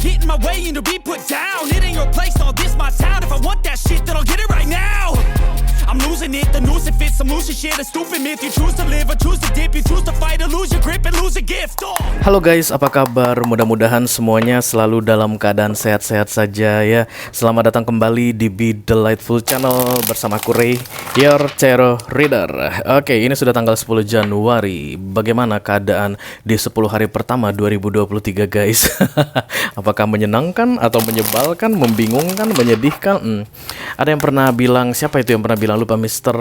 get in my way and to be put down. It ain't your place, all this my town. If I want that shit, then I'll get it right now. I'm losing it, the noose it fits. I'm losing shit, a stupid myth. You choose to live or choose to dip. You choose to fight or lose your grip and lose a gift. Halo guys, apa kabar? Mudah-mudahan semuanya selalu dalam keadaan sehat-sehat saja ya. Selamat datang kembali di Be Delightful Channel bersama aku Ray, your Tarot Reader. Oke, ini sudah tanggal 10 Januari. Bagaimana keadaan di 10 hari pertama 2023 guys? Apakah menyenangkan atau menyebalkan, membingungkan, menyedihkan? Ada yang pernah bilang, siapa itu yang pernah bilang, lupa, Mr.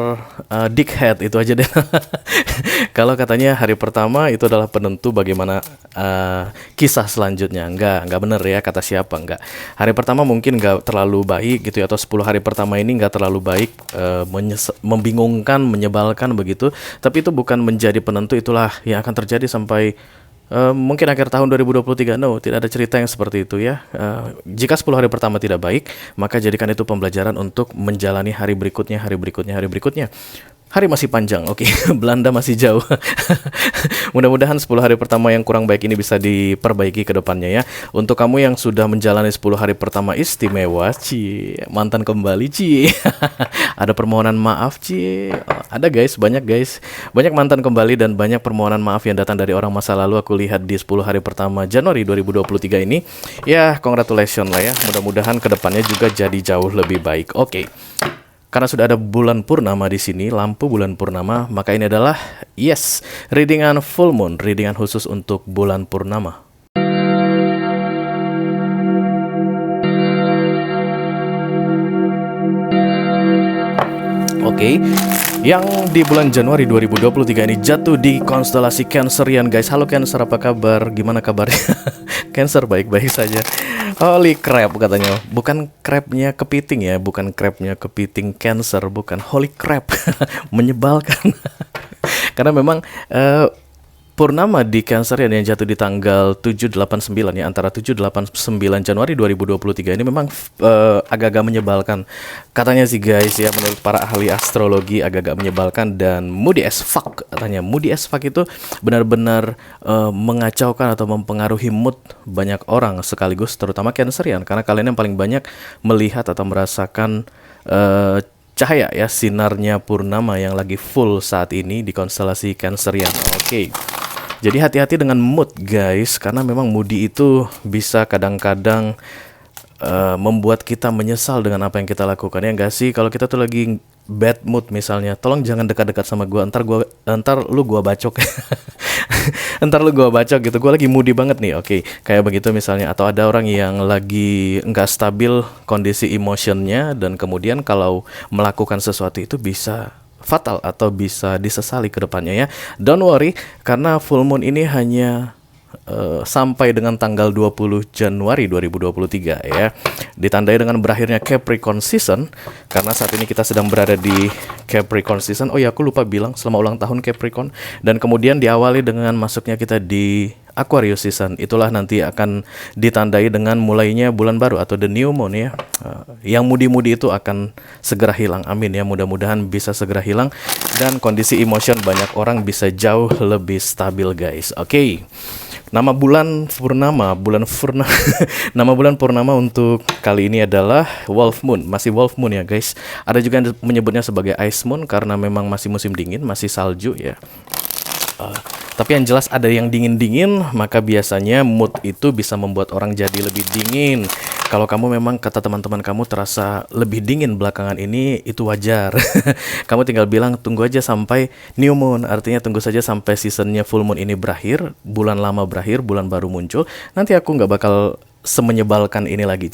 Dickhead itu aja deh. Kalau katanya hari pertama itu adalah penentu bagaimana kisah selanjutnya. Enggak benar ya, kata siapa, enggak. Hari pertama mungkin enggak terlalu baik gitu ya, atau 10 hari pertama ini enggak terlalu baik, membingungkan, menyebalkan begitu. Tapi itu bukan menjadi penentu, itulah yang akan terjadi sampai mungkin akhir tahun 2023. No, tidak ada cerita yang seperti itu ya. Jika 10 hari pertama tidak baik, maka jadikan itu pembelajaran untuk menjalani hari berikutnya, hari berikutnya, hari berikutnya. Hari masih panjang, oke. Belanda masih jauh. Mudah-mudahan 10 hari pertama yang kurang baik ini bisa diperbaiki ke depannya ya. Untuk kamu yang sudah menjalani 10 hari pertama istimewa, mantan kembali, ada permohonan maaf, ada guys, banyak guys. Banyak mantan kembali dan banyak permohonan maaf yang datang dari orang masa lalu. Aku lihat di 10 hari pertama Januari 2023 ini. Ya, congratulations lah ya. Mudah-mudahan ke depannya juga jadi jauh lebih baik. Oke. Karena sudah ada bulan purnama di sini, lampu bulan purnama, maka ini adalah readingan full moon, readingan khusus untuk bulan purnama. Oke, yang di bulan Januari 2023 ini jatuh di konstelasi Cancerian guys. Halo Cancer, apa kabar? Gimana kabarnya? Cancer baik-baik saja. Holy crap katanya. Bukan crabnya kepiting ya, bukan crabnya kepiting Cancer, bukan. Holy crap. Menyebalkan. Karena memang purnama di Cancer yang jatuh di tanggal 789 ya, antara 789 Januari 2023 ini memang agak-agak menyebalkan. Katanya sih guys ya, menurut para ahli astrologi agak-agak menyebalkan dan moody as fuck katanya. Moody as fuck itu benar-benar mengacaukan atau mempengaruhi mood banyak orang sekaligus, terutama Cancerian, karena kalian yang paling banyak melihat atau merasakan cahaya ya, sinarnya purnama yang lagi full saat ini di konstelasi Cancerian. Oke. Jadi hati-hati dengan mood guys, karena memang moody itu bisa kadang-kadang membuat kita menyesal dengan apa yang kita lakukan. Ya enggak sih? Kalau kita tuh lagi bad mood misalnya, tolong jangan dekat-dekat sama gua, ntar lu gua bacok. Ntar lu gua bacok gitu, gua lagi moody banget nih. Oke, kayak begitu misalnya. Atau ada orang yang lagi nggak stabil kondisi emotionnya, dan kemudian kalau melakukan sesuatu itu bisa fatal atau bisa disesali ke depannya ya. Don't worry, karena full moon ini hanya sampai dengan tanggal 20 Januari 2023 ya. Ditandai dengan berakhirnya Capricorn season, karena saat ini kita sedang berada di Capricorn season. Oh ya, aku lupa bilang selamat ulang tahun Capricorn. Dan kemudian diawali dengan masuknya kita di Aquarius season. Itulah nanti akan ditandai dengan mulainya bulan baru atau the new moon ya. Yang mudi-mudi itu akan segera hilang. Amin ya, mudah-mudahan bisa segera hilang dan kondisi emotion banyak orang bisa jauh lebih stabil guys. Oke. Nama bulan purnama, nama bulan purnama untuk kali ini adalah Wolf Moon. Masih Wolf Moon ya guys. Ada juga yang menyebutnya sebagai Ice Moon karena memang masih musim dingin, masih salju ya. Tapi yang jelas ada yang dingin-dingin, maka biasanya mood itu bisa membuat orang jadi lebih dingin. Kalau kamu memang kata teman-teman kamu terasa lebih dingin belakangan ini, itu wajar. Kamu tinggal bilang tunggu aja sampai new moon, artinya tunggu saja sampai seasonnya full moon ini berakhir, bulan lama berakhir, bulan baru muncul. Nanti aku nggak bakal semenyebalkan ini lagi.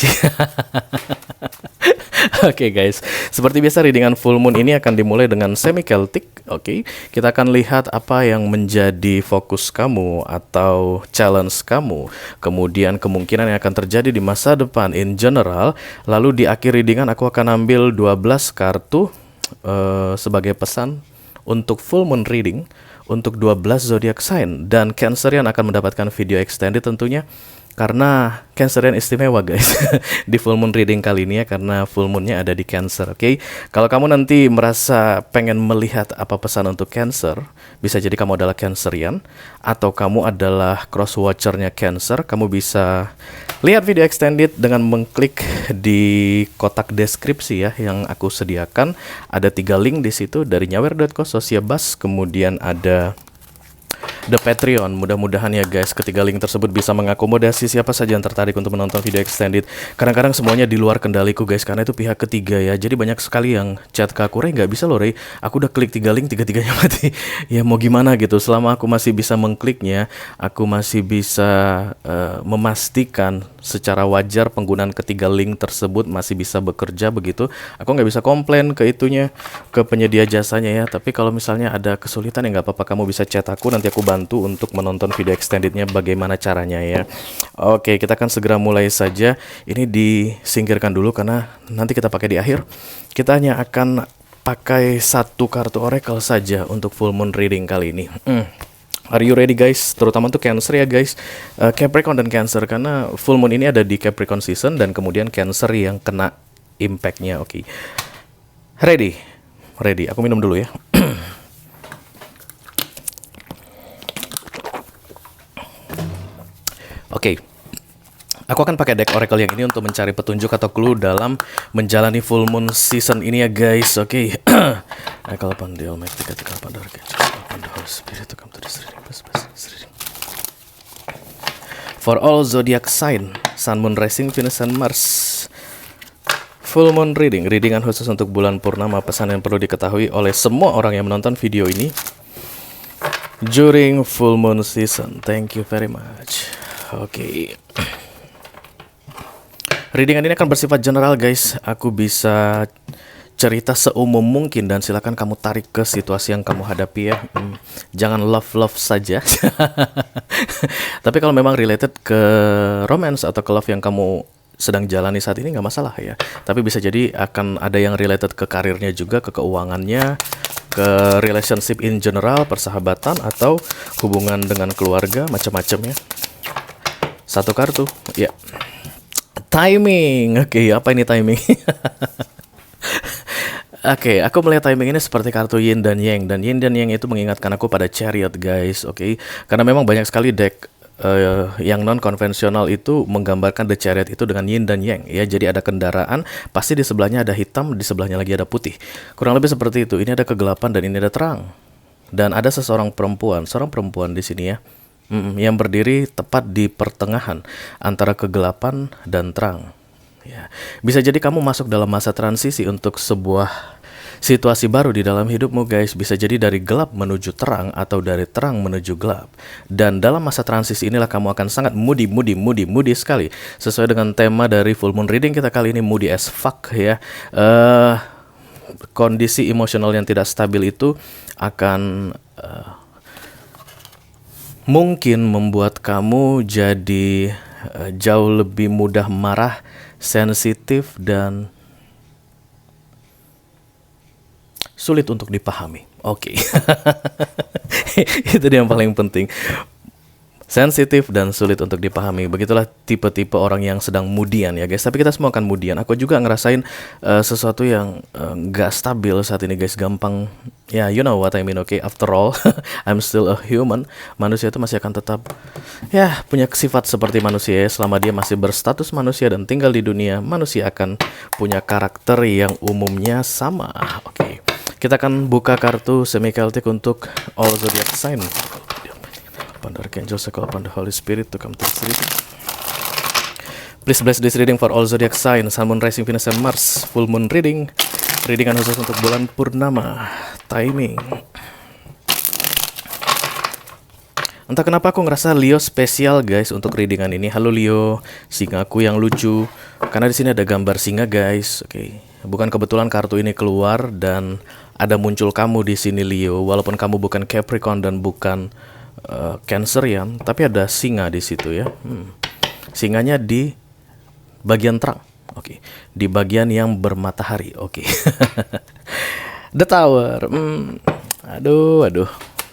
Oke guys, seperti biasa readingan full moon ini akan dimulai dengan semi Celtic. Oke, kita akan lihat apa yang menjadi fokus kamu atau challenge kamu, kemudian kemungkinan yang akan terjadi di masa depan in general. Lalu di akhir readingan aku akan ambil 12 kartu sebagai pesan untuk full moon reading untuk 12 zodiac sign, dan Cancerian akan mendapatkan video extended tentunya. karena Cancerian istimewa guys di full moon reading kali ini ya, karena full moonnya ada di Cancer. Oke, kalau kamu nanti merasa pengen melihat apa pesan untuk Cancer, bisa jadi kamu adalah Cancerian atau kamu adalah cross watchernya Cancer. Kamu bisa lihat video extended dengan mengklik di kotak deskripsi ya yang aku sediakan. Ada 3 link di situ, dari nyawer.co, Sosiabas, kemudian ada The Patreon. Mudah-mudahan ya guys, ketiga link tersebut bisa mengakomodasi siapa saja yang tertarik untuk menonton video extended. Kadang-kadang semuanya di luar kendaliku guys, karena itu pihak ketiga ya. Jadi banyak sekali yang chat ke aku, "Rey nggak bisa loh Rey, aku udah klik 3 link, tiga-tiganya mati." Ya mau gimana gitu, selama aku masih bisa mengkliknya, aku masih bisa memastikan secara wajar penggunaan ketiga link tersebut masih bisa bekerja begitu. Aku nggak bisa komplain ke itunya, ke penyedia jasanya ya. Tapi kalau misalnya ada kesulitan ya nggak apa-apa, kamu bisa chat aku, nanti aku bantu untuk menonton video extendednya bagaimana caranya ya. Oke, kita akan segera mulai saja. Ini disingkirkan dulu karena nanti kita pakai di akhir. Kita hanya akan pakai 1 kartu oracle saja untuk full moon reading kali ini. Are you ready guys? Terutama untuk Cancer ya guys, Capricorn dan Cancer, karena full moon ini ada di Capricorn season dan kemudian Cancer yang kena impactnya. Oke, ready? Ready, aku minum dulu ya. Oke, aku akan pakai deck oracle yang ini untuk mencari petunjuk atau clue dalam menjalani full moon season ini ya guys. Oke. Oracle upon the Almighty, Oracle upon the Archangel, upon the Holy Spirit to come to this reading. For all zodiac sign, Sun, Moon, Rising, Venus, and Mars. Full moon reading, readingan khusus untuk bulan purnama. Pesan yang perlu diketahui oleh semua orang yang menonton video ini during full moon season. Thank you very much. Oke. Readingan ini akan bersifat general guys. Aku bisa cerita seumum mungkin dan silakan kamu tarik ke situasi yang kamu hadapi ya. Jangan love saja. Tapi kalau memang related ke romance atau ke love yang kamu sedang jalani saat ini nggak masalah ya. Tapi bisa jadi akan ada yang related ke karirnya juga, ke keuangannya, ke relationship in general, persahabatan atau hubungan dengan keluarga, macam-macam ya. 1 kartu, ya. Timing. Oke, apa ini timing? Oke, aku melihat timing ini seperti kartu Yin dan Yang. Dan Yin dan Yang itu mengingatkan aku pada Chariot guys. Oke, karena memang banyak sekali deck yang non-konvensional itu menggambarkan The Chariot itu dengan Yin dan Yang ya. Jadi ada kendaraan, pasti di sebelahnya ada hitam, di sebelahnya lagi ada putih. Kurang lebih seperti itu. Ini ada kegelapan dan ini ada terang. Dan ada seorang perempuan di sini ya. Yang berdiri tepat di pertengahan antara kegelapan dan terang. Ya. Bisa jadi kamu masuk dalam masa transisi untuk sebuah situasi baru di dalam hidupmu guys. Bisa jadi dari gelap menuju terang atau dari terang menuju gelap. Dan dalam masa transisi inilah kamu akan sangat moody sekali. Sesuai dengan tema dari full moon reading kita kali ini, moody as fuck ya. Kondisi emosional yang tidak stabil itu akan mungkin membuat kamu jadi jauh lebih mudah marah, sensitif, dan sulit untuk dipahami. Oke. Itu dia yang paling penting. Sensitif dan sulit untuk dipahami. Begitulah tipe-tipe orang yang sedang moodian ya guys. Tapi kita semua akan moodian. Aku juga ngerasain sesuatu yang gak stabil saat ini guys. Gampang. Ya, you know what I mean, okay? After all, I'm still a human. Manusia itu masih akan tetap ya punya sifat seperti manusia ya. Selama dia masih berstatus manusia dan tinggal di dunia, manusia akan punya karakter yang umumnya sama. Oke. Kita akan buka kartu semi Celtic untuk all zodiac sign. Upon the Archangel, upon the Holy Spirit to come to this reading. Please bless this reading for all zodiac sign, Sun, Moon, Rising, Venus, and Mars. Full moon reading, readingan khusus untuk bulan purnama. Timing. Entah kenapa aku ngerasa Leo spesial guys untuk readingan ini. Halo Leo, singaku yang lucu. Karena di sini ada gambar singa guys. Oke. Bukan kebetulan kartu ini keluar dan ada muncul kamu di sini Leo. Walaupun kamu bukan Capricorn dan bukan Cancerian, tapi ada singa di situ ya. Singanya di bagian terang. Oke. Di bagian yang bermatahari. Oke. The Tower. Aduh.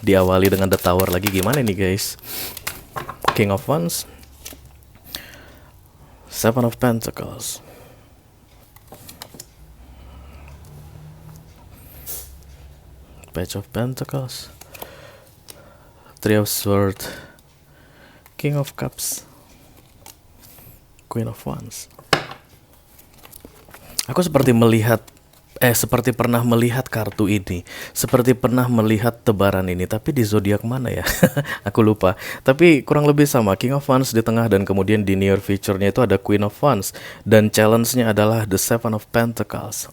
Diawali dengan The Tower lagi, gimana nih guys? King of Wands, Seven of Pentacles. Page of Pentacles. Three of Swords. King of Cups. Queen of Wands. Aku seperti pernah melihat kartu ini, seperti pernah melihat tebaran ini, tapi di zodiak mana ya? Aku lupa. Tapi kurang lebih sama, King of Wands di tengah dan kemudian di near future-nya itu ada Queen of Wands dan challenge-nya adalah the Seven of Pentacles.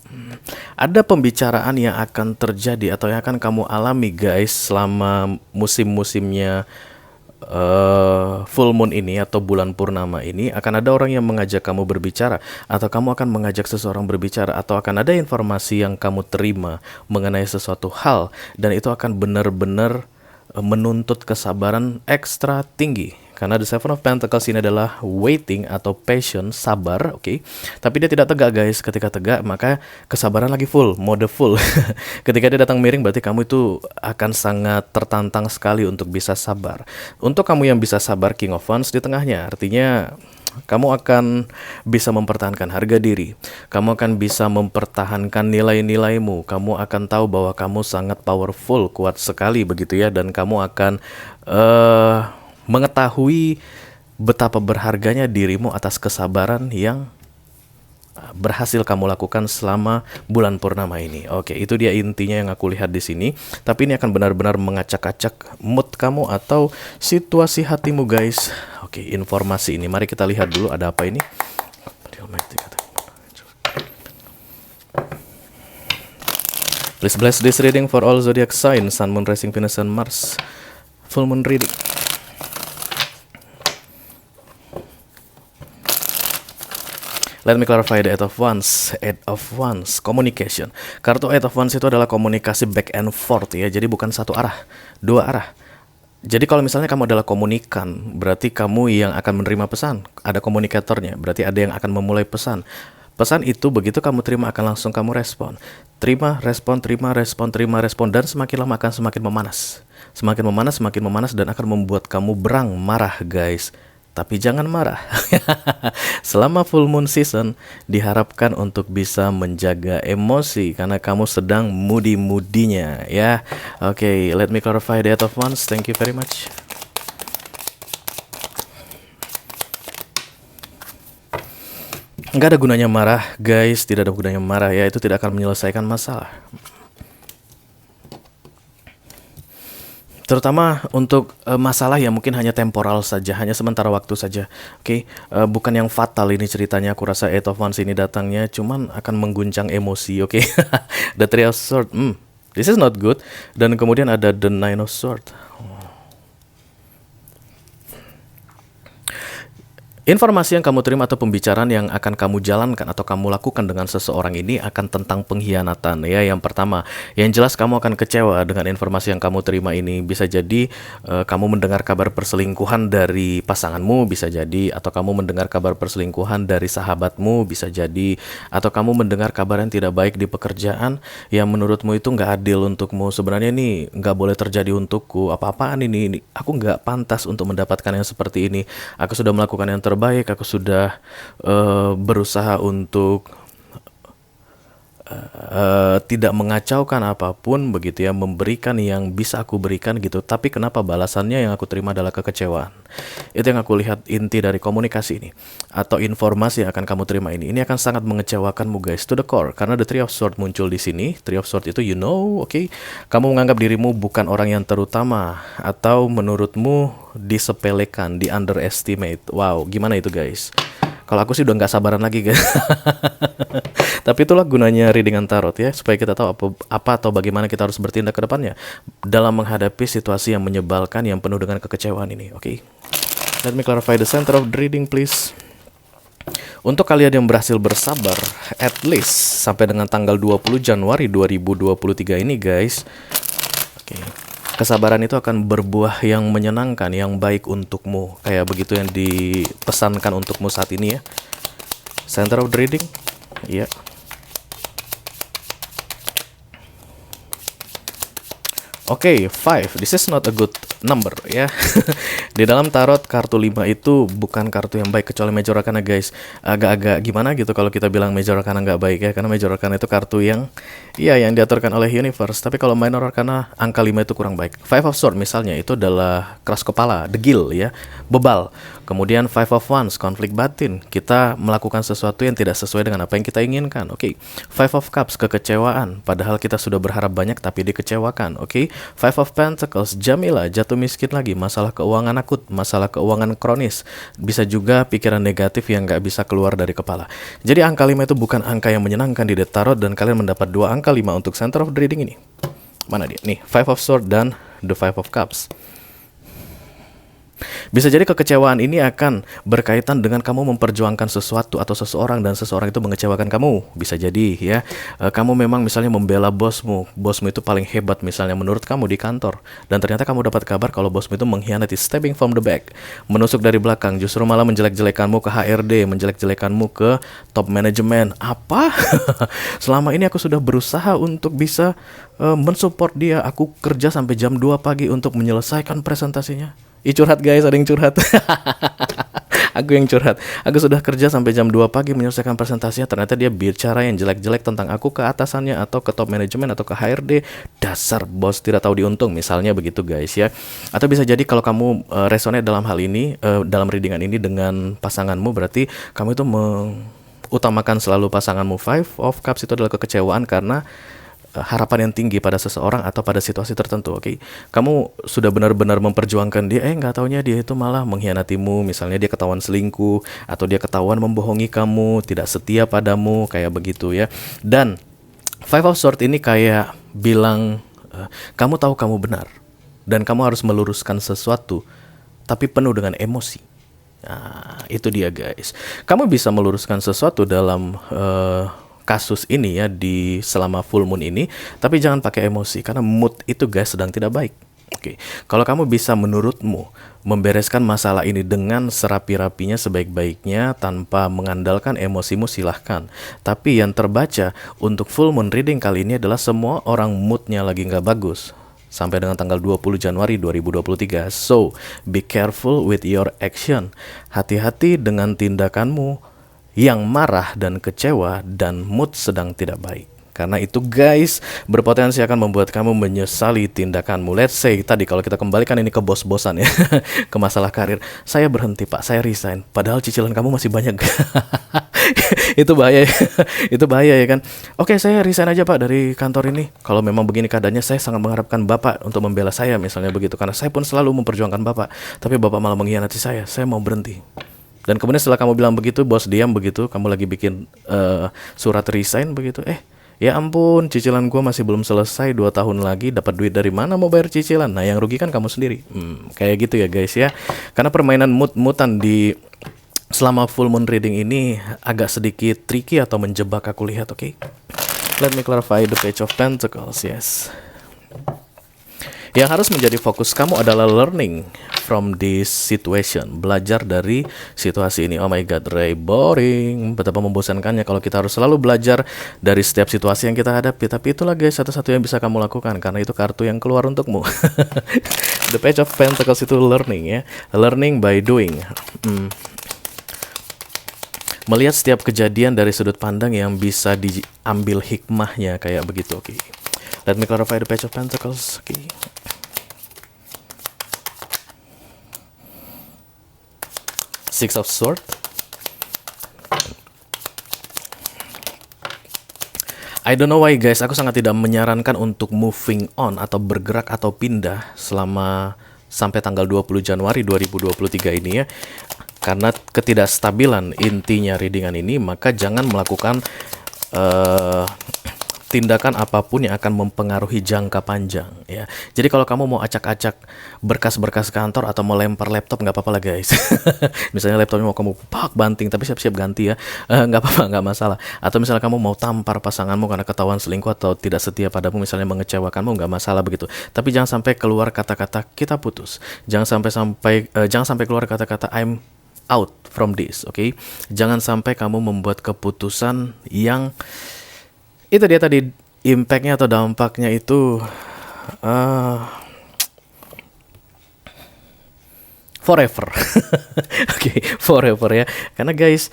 Ada pembicaraan yang akan terjadi atau yang akan kamu alami guys selama musim-musimnya full moon ini atau bulan purnama ini. Akan ada orang yang mengajak kamu berbicara, atau kamu akan mengajak seseorang berbicara, atau akan ada informasi yang kamu terima mengenai sesuatu hal, dan itu akan benar-benar menuntut kesabaran ekstra tinggi. Karena the Seven of Pentacles ini adalah waiting atau patient, sabar, oke. Tapi dia tidak tegak guys. Ketika tegak maka kesabaran lagi full, mode full. Ketika dia datang miring berarti kamu itu akan sangat tertantang sekali untuk bisa sabar. Untuk kamu yang bisa sabar, King of Wands di tengahnya, artinya kamu akan bisa mempertahankan harga diri. Kamu akan bisa mempertahankan nilai-nilaimu. Kamu akan tahu bahwa kamu sangat powerful, kuat sekali begitu ya. Dan kamu akan mengetahui betapa berharganya dirimu atas kesabaran yang berhasil kamu lakukan selama bulan purnama ini. Oke, itu dia intinya yang aku lihat di sini. Tapi ini akan benar-benar mengacak-acak mood kamu atau situasi hatimu, guys. Oke, informasi ini mari kita lihat dulu ada apa ini. Please bless this reading for all zodiac signs, Sun, Moon, Rising, Venus, and Mars. Full moon reading. Let me clarify the Eight of Wands. Eight of Wands, communication. Kartu Eight of Wands itu adalah komunikasi back and forth ya. Jadi bukan satu arah, dua arah. Jadi kalau misalnya kamu adalah komunikan, berarti kamu yang akan menerima pesan. Ada komunikatornya, berarti ada yang akan memulai pesan. Pesan itu begitu kamu terima akan langsung kamu respon. Terima, respon, terima, respon, terima, respon. Dan semakin lama akan semakin memanas. Semakin memanas dan akan membuat kamu berang, marah guys. Tapi jangan marah. Selama full moon season diharapkan untuk bisa menjaga emosi karena kamu sedang moody-moodinya ya. Oke, let me clarify the Eight of Wands. Thank you very much. Nggak ada gunanya marah guys, tidak ada gunanya marah ya, itu tidak akan menyelesaikan masalah. Terutama untuk masalah yang mungkin hanya temporal saja, hanya sementara waktu saja. Oke, bukan yang fatal ini ceritanya. Aku rasa Eight of Wands ini datangnya cuman akan mengguncang emosi. Oke. The Three of Swords. This is not good. Dan kemudian ada the Nine of Swords. Informasi yang kamu terima atau pembicaraan yang akan kamu jalankan atau kamu lakukan dengan seseorang ini akan tentang pengkhianatan ya. Yang pertama, yang jelas kamu akan kecewa dengan informasi yang kamu terima ini. Bisa jadi kamu mendengar kabar perselingkuhan dari pasanganmu, bisa jadi, atau kamu mendengar kabar perselingkuhan dari sahabatmu, bisa jadi, atau kamu mendengar kabar yang tidak baik di pekerjaan yang menurutmu itu nggak adil untukmu. Sebenarnya ini nggak boleh terjadi untukku. Apa-apaan ini? Aku nggak pantas untuk mendapatkan yang seperti ini. Aku sudah melakukan yang terbaik, aku sudah berusaha untuk tidak mengacaukan apapun begitu ya, memberikan yang bisa aku berikan gitu, tapi kenapa balasannya yang aku terima adalah kekecewaan. Itu yang aku lihat inti dari komunikasi ini atau informasi yang akan kamu terima ini akan sangat mengecewakanmu guys, to the core, karena the Three of Swords muncul di sini. Three of Swords itu okay, kamu menganggap dirimu bukan orang yang terutama atau menurutmu disepelekan, di underestimate. Wow, gimana itu guys? Kalau aku sih udah nggak sabaran lagi guys. Tapi itulah gunanya readingan tarot ya, supaya kita tahu apa atau bagaimana kita harus bertindak ke depannya dalam menghadapi situasi yang menyebalkan, yang penuh dengan kekecewaan ini. Oke. Let me clarify the center of the reading please. Untuk kalian yang berhasil bersabar at least sampai dengan tanggal 20 Januari 2023 ini guys. Oke. Kesabaran itu akan berbuah yang menyenangkan, yang baik untukmu. Kayak begitu yang dipesankan untukmu saat ini ya. Center of the reading. Iya. Oke, 5. This is not a good number ya. Di dalam tarot kartu 5 itu bukan kartu yang baik kecuali Major Arcana guys. Agak-agak gimana gitu kalau kita bilang Major Arcana nggak baik ya, karena Major Arcana itu kartu yang yang diaturkan oleh universe. Tapi kalau Minor Arcana angka 5 itu kurang baik. Five of Swords misalnya itu adalah keras kepala, degil ya, bebal. Kemudian Five of Wands, konflik batin. Kita melakukan sesuatu yang tidak sesuai dengan apa yang kita inginkan. Oke. Five of Cups, kekecewaan. Padahal kita sudah berharap banyak tapi dikecewakan. Oke. Five of Pentacles, Jamila, jatuh miskin lagi. Masalah keuangan akut, masalah keuangan kronis. Bisa juga pikiran negatif yang nggak bisa keluar dari kepala. Jadi angka 5 itu bukan angka yang menyenangkan di The Tarot, dan kalian mendapat 2 angka 5 untuk center of the reading ini. Mana dia? Nih, Five of Swords dan The Five of Cups. Bisa jadi kekecewaan ini akan berkaitan dengan kamu memperjuangkan sesuatu atau seseorang dan seseorang itu mengecewakan kamu. Bisa jadi ya, kamu memang misalnya membela bosmu itu paling hebat misalnya menurut kamu di kantor, dan ternyata kamu dapat kabar kalau bosmu itu mengkhianati, stabbing from the back, menusuk dari belakang, justru malah menjelek-jelekanmu ke HRD, menjelek-jelekanmu ke top manajemen. Apa? Selama ini aku sudah berusaha untuk bisa mensupport dia, aku kerja sampai jam 2 pagi untuk menyelesaikan presentasinya. Curhat guys, ada yang curhat. Aku yang curhat. Aku sudah kerja sampai jam 2 pagi menyelesaikan presentasinya, ternyata dia bicara yang jelek-jelek tentang aku ke atasannya atau ke top manajemen atau ke HRD. Dasar bos tidak tahu diuntung, misalnya begitu guys ya. Atau bisa jadi kalau kamu resonate dalam hal ini, dalam readingan ini dengan pasanganmu, berarti kamu itu mengutamakan selalu pasanganmu. Five of Cups itu adalah kekecewaan karena harapan yang tinggi pada seseorang atau pada situasi tertentu. Oke, kamu sudah benar-benar memperjuangkan dia, nggak taunya dia itu malah mengkhianatimu. Misalnya dia ketahuan selingkuh, atau dia ketahuan membohongi kamu, tidak setia padamu, kayak begitu ya. Dan Five of Swords ini kayak bilang, kamu tahu kamu benar, dan kamu harus meluruskan sesuatu, tapi penuh dengan emosi. Nah, itu dia guys. Kamu bisa meluruskan sesuatu dalam kasus ini ya, di selama full moon ini, tapi jangan pakai emosi karena mood itu guys sedang tidak baik. Oke, kalau kamu bisa menurutmu membereskan masalah ini dengan serapi-rapinya, sebaik-baiknya, tanpa mengandalkan emosimu, silahkan. Tapi yang terbaca untuk full moon reading kali ini adalah semua orang moodnya lagi nggak bagus sampai dengan tanggal 20 Januari 2023. So, be careful with your action. Hati-hati dengan tindakanmu yang marah dan kecewa dan mood sedang tidak baik. Karena itu guys, berpotensi akan membuat kamu menyesali tindakanmu. Let's say tadi kalau kita kembalikan ini ke bos-bosan ya, ke masalah karir. Saya berhenti pak, saya resign, padahal cicilan kamu masih banyak. Itu bahaya. Itu bahaya ya kan. Oke, saya resign aja pak dari kantor ini. Kalau memang begini keadaannya, saya sangat mengharapkan bapak untuk membela saya, misalnya begitu, karena saya pun selalu memperjuangkan bapak, tapi bapak malah mengkhianati saya mau berhenti. Dan kemudian setelah kamu bilang begitu, bos diam begitu, kamu lagi bikin surat resign begitu, ya ampun, cicilan gue masih belum selesai, 2 tahun lagi, dapat duit dari mana mau bayar cicilan? Nah, yang rugi kan kamu sendiri. Kayak gitu ya guys ya. Karena permainan mood-moodan di selama full moon reading ini agak sedikit tricky atau menjebak aku lihat. Oke. Let me clarify the Page of Pentacles. Yes. Yang harus menjadi fokus kamu adalah learning from this situation. Belajar dari situasi ini. Oh my god, Ray, boring. Betapa membosankannya kalau kita harus selalu belajar dari setiap situasi yang kita hadapi. Tapi itulah guys, satu-satu yang bisa kamu lakukan, karena itu kartu yang keluar untukmu. The Page of Pentacles itu learning ya. Learning by doing. Melihat setiap kejadian dari sudut pandang yang bisa diambil hikmahnya, kayak begitu. Oke. Let me clarify the Page of Pentacles. Oke. Six of Swords. I don't know why guys, aku sangat tidak menyarankan untuk moving on atau bergerak atau pindah selama sampai tanggal 20 Januari 2023 ini ya. Karena ketidakstabilan intinya readingan ini, maka jangan melakukan tindakan apapun yang akan mempengaruhi jangka panjang ya. Jadi kalau kamu mau acak-acak berkas-berkas kantor atau mau lempar laptop, nggak apa-apa lah guys. Misalnya laptopnya mau kamu banting, tapi siap-siap ganti ya, nggak apa-apa, nggak masalah. Atau misalnya kamu mau tampar pasanganmu karena ketahuan selingkuh atau tidak setia padamu, misalnya mengecewakanmu, nggak masalah begitu. Tapi jangan sampai keluar kata-kata kita putus. Jangan sampai keluar kata-kata I'm out from this, oke? Jangan sampai kamu membuat keputusan yang itu dia tadi, impactnya atau dampaknya itu forever. Oke, forever ya. Karena guys,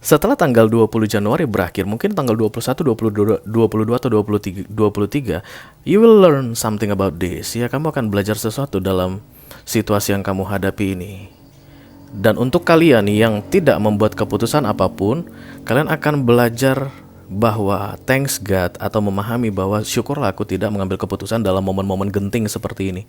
setelah tanggal 20 Januari berakhir, mungkin tanggal 21, 22, 22 atau 23, you will learn something about this. Ya, kamu akan belajar sesuatu dalam situasi yang kamu hadapi ini. Dan untuk kalian yang tidak membuat keputusan apapun, kalian akan belajar bahwa thanks God, atau memahami bahwa syukurlah aku tidak mengambil keputusan dalam momen-momen genting seperti ini.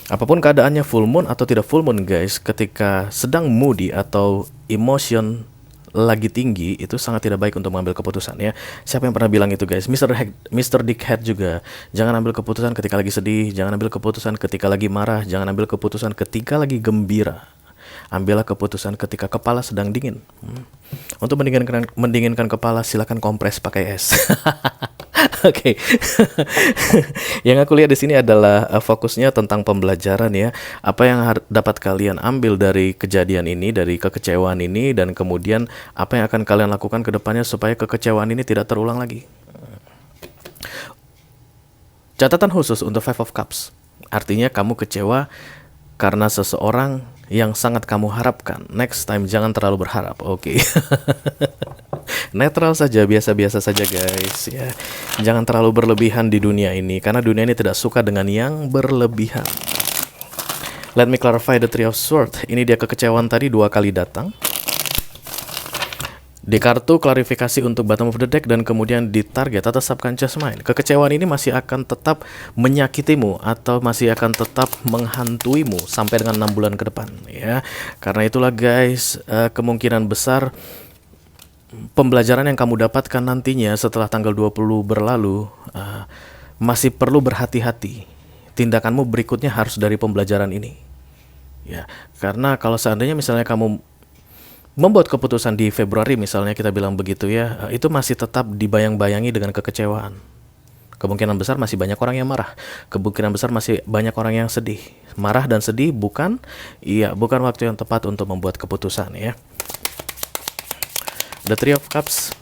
Apapun keadaannya, full moon atau tidak full moon guys, ketika sedang moody atau emotion lagi tinggi, itu sangat tidak baik untuk mengambil keputusan ya. Siapa yang pernah bilang itu guys? Mr. Dick Head juga. Jangan ambil keputusan ketika lagi sedih, jangan ambil keputusan ketika lagi marah, jangan ambil keputusan ketika lagi gembira. Ambillah keputusan ketika kepala sedang dingin. Untuk mendinginkan kepala, silakan kompres pakai es. Oke. Yang aku lihat di sini adalah fokusnya tentang pembelajaran ya. Apa yang dapat kalian ambil dari kejadian ini, dari kekecewaan ini, dan kemudian apa yang akan kalian lakukan ke depannya supaya kekecewaan ini tidak terulang lagi. Catatan khusus untuk Five of Cups. Artinya kamu kecewa karena seseorang yang sangat kamu harapkan. Next time jangan terlalu berharap. Oke. Netral saja, biasa-biasa saja guys ya. Jangan terlalu berlebihan di dunia ini, karena dunia ini tidak suka dengan yang berlebihan. Let me clarify the Three of Swords. Ini dia kekecewaan tadi 2 kali datang. Di kartu klarifikasi untuk bottom of the deck, dan kemudian di target atau subconscious mind. Kekecewaan ini masih akan tetap menyakitimu atau masih akan tetap menghantuimu sampai dengan 6 bulan ke depan ya. Karena itulah guys, kemungkinan besar pembelajaran yang kamu dapatkan nantinya setelah tanggal 20 berlalu masih perlu berhati-hati. Tindakanmu berikutnya harus dari pembelajaran ini ya. Karena kalau seandainya misalnya kamu membuat keputusan di Februari misalnya, kita bilang begitu ya, itu masih tetap dibayang-bayangi dengan kekecewaan. Kemungkinan besar masih banyak orang yang marah. Kemungkinan besar masih banyak orang yang sedih. Marah dan sedih bukan waktu yang tepat untuk membuat keputusan ya. The Three of Cups.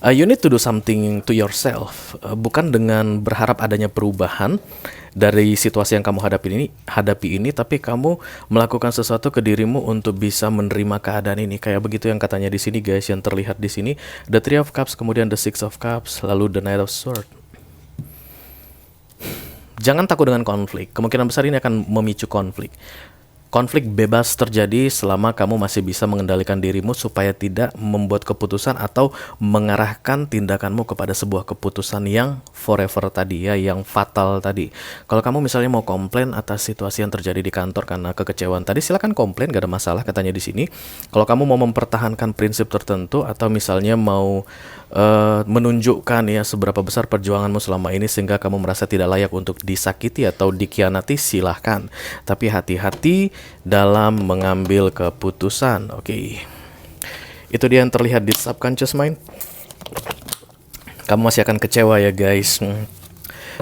You need to do something to yourself. Bukan dengan berharap adanya perubahan dari situasi yang kamu hadapi ini, tapi kamu melakukan sesuatu ke dirimu untuk bisa menerima keadaan ini. Kayak begitu yang katanya di sini guys, yang terlihat di sini, the Three of Cups, kemudian the Six of Cups, lalu the Knight of Swords. Jangan takut dengan konflik. Kemungkinan besar ini akan memicu konflik. Konflik bebas terjadi selama kamu masih bisa mengendalikan dirimu supaya tidak membuat keputusan atau mengarahkan tindakanmu kepada sebuah keputusan yang forever tadi ya, yang fatal tadi. Kalau kamu misalnya mau komplain atas situasi yang terjadi di kantor karena kekecewaan tadi, silakan komplain, gak ada masalah katanya di sini. Kalau kamu mau mempertahankan prinsip tertentu atau misalnya mau menunjukkan ya seberapa besar perjuanganmu selama ini sehingga kamu merasa tidak layak untuk disakiti atau dikhianati, silahkan. Tapi hati-hati dalam mengambil keputusan. Oke. Itu dia yang terlihat di subconscious mind. Kamu masih akan kecewa ya guys.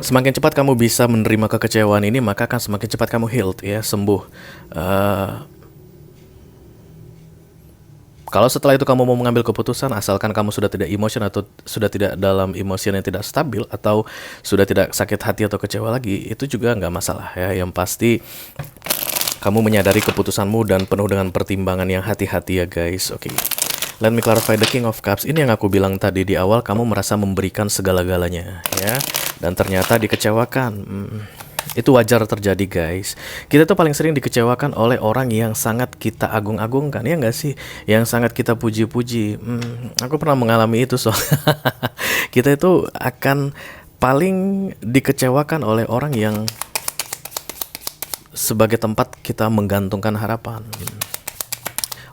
Semakin cepat kamu bisa menerima kekecewaan ini, maka akan semakin cepat kamu healed ya, sembuh. Kalau setelah itu kamu mau mengambil keputusan, asalkan kamu sudah tidak emotion atau sudah tidak dalam emosi yang tidak stabil atau sudah tidak sakit hati atau kecewa lagi, itu juga nggak masalah ya. Yang pasti kamu menyadari keputusanmu dan penuh dengan pertimbangan yang hati-hati ya guys. Oke. Let me clarify the King of Cups. Ini yang aku bilang tadi di awal, kamu merasa memberikan segala-galanya ya, dan ternyata dikecewakan. Itu wajar terjadi guys. Kita tuh paling sering dikecewakan oleh orang yang sangat kita agung-agungkan, ya nggak sih? Yang sangat kita puji-puji. Aku pernah mengalami itu kita itu akan paling dikecewakan oleh orang yang sebagai tempat kita menggantungkan harapan.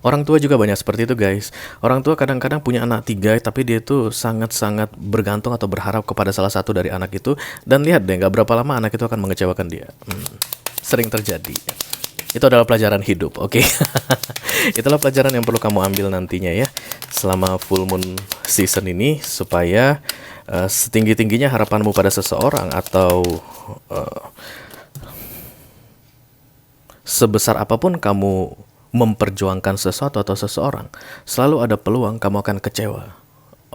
Orang tua juga banyak seperti itu guys. Orang tua kadang-kadang punya anak 3, tapi dia tuh sangat-sangat bergantung atau berharap kepada salah satu dari anak itu. Dan lihat deh, gak berapa lama anak itu akan mengecewakan dia. Sering terjadi. Itu adalah pelajaran hidup, oke? Itulah pelajaran yang perlu kamu ambil nantinya ya, selama full moon season ini, supaya setinggi-tingginya harapanmu pada seseorang atau sebesar apapun kamu memperjuangkan sesuatu atau seseorang, selalu ada peluang kamu akan kecewa.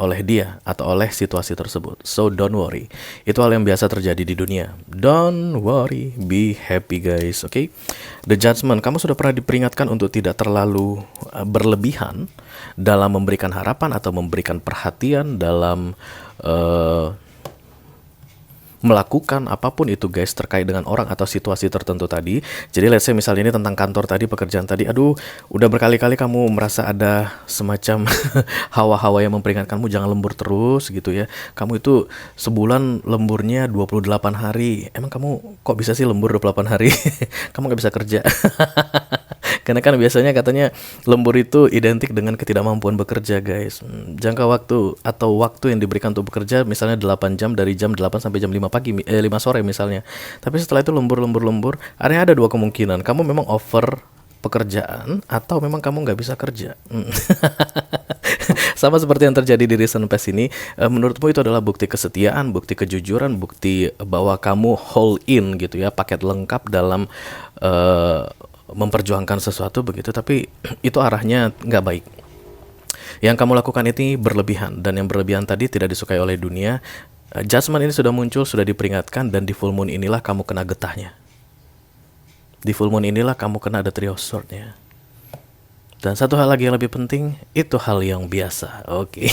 oleh dia atau oleh situasi tersebut. So don't worry. Itu hal yang biasa terjadi di dunia. Don't worry, be happy guys, oke? The Judgment, kamu sudah pernah diperingatkan untuk tidak terlalu berlebihan dalam memberikan harapan atau memberikan perhatian dalam melakukan apapun itu guys terkait dengan orang atau situasi tertentu tadi. Jadi let's say misalnya ini tentang kantor tadi, pekerjaan tadi, aduh udah berkali-kali kamu merasa ada semacam hawa-hawa yang memperingatkanmu jangan lembur terus gitu ya. Kamu itu sebulan lemburnya 28 hari. Emang kamu kok bisa sih lembur 28 hari? Kamu gak bisa kerja. Karena kan biasanya katanya lembur itu identik dengan ketidakmampuan bekerja guys. Jangka waktu atau waktu yang diberikan untuk bekerja misalnya 8 jam dari jam 8 sampai jam 5 pagi, 5 sore misalnya. Tapi setelah itu lembur, ada dua kemungkinan. Kamu memang over pekerjaan atau memang kamu nggak bisa kerja. Sama seperti yang terjadi di Recent Past ini. Menurutmu itu adalah bukti kesetiaan, bukti kejujuran, bukti bahwa kamu whole in gitu ya, paket lengkap dalam memperjuangkan sesuatu begitu, tapi itu arahnya nggak baik. Yang kamu lakukan ini berlebihan, dan yang berlebihan tadi tidak disukai oleh dunia. Judgment ini sudah muncul, sudah diperingatkan, dan di full moon inilah kamu kena getahnya. Di full moon inilah kamu kena the Three of Swords-nya. Dan satu hal lagi yang lebih penting, itu hal yang biasa. Oke.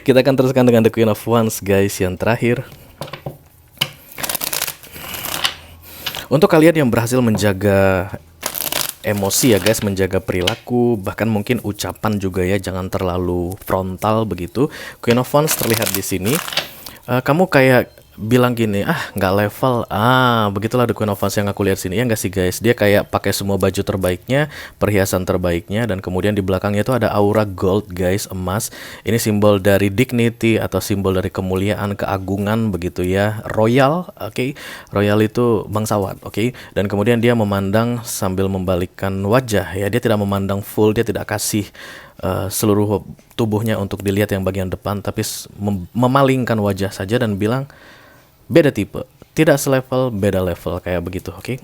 Kita akan teruskan dengan the Queen of Wands guys, yang terakhir. Untuk kalian yang berhasil menjaga emosi ya guys, menjaga perilaku, bahkan mungkin ucapan juga ya, jangan terlalu frontal begitu. Queen of Wands terlihat di sini. Kamu kayak bilang gini, nggak level, begitulah the Queen of Wands yang aku lihat sini, ya nggak sih guys? Dia kayak pakai semua baju terbaiknya, perhiasan terbaiknya, dan kemudian di belakangnya itu ada aura gold guys, emas. Ini simbol dari dignity atau simbol dari kemuliaan, keagungan begitu ya, royal, oke? Royal itu bangsawan, oke? Dan kemudian dia memandang sambil membalikkan wajah ya, dia tidak memandang full, dia tidak kasih seluruh tubuhnya untuk dilihat yang bagian depan, tapi memalingkan wajah saja dan bilang beda tipe, tidak selevel, beda level, kayak begitu, oke?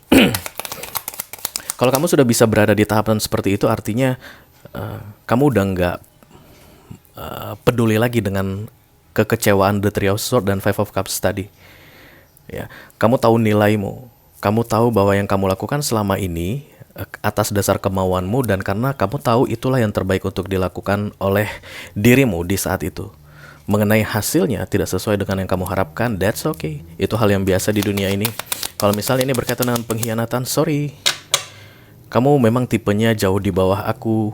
Kalau kamu sudah bisa berada di tahapan seperti itu, artinya kamu udah nggak peduli lagi dengan kekecewaan the Three of Swords dan Five of Cups tadi. Ya, kamu tahu nilaimu, kamu tahu bahwa yang kamu lakukan selama ini atas dasar kemauanmu, dan karena kamu tahu itulah yang terbaik untuk dilakukan oleh dirimu di saat itu. Mengenai hasilnya tidak sesuai dengan yang kamu harapkan, that's okay. Itu hal yang biasa di dunia ini. Kalau misalnya ini berkaitan dengan pengkhianatan, sorry, kamu memang tipenya jauh di bawah aku.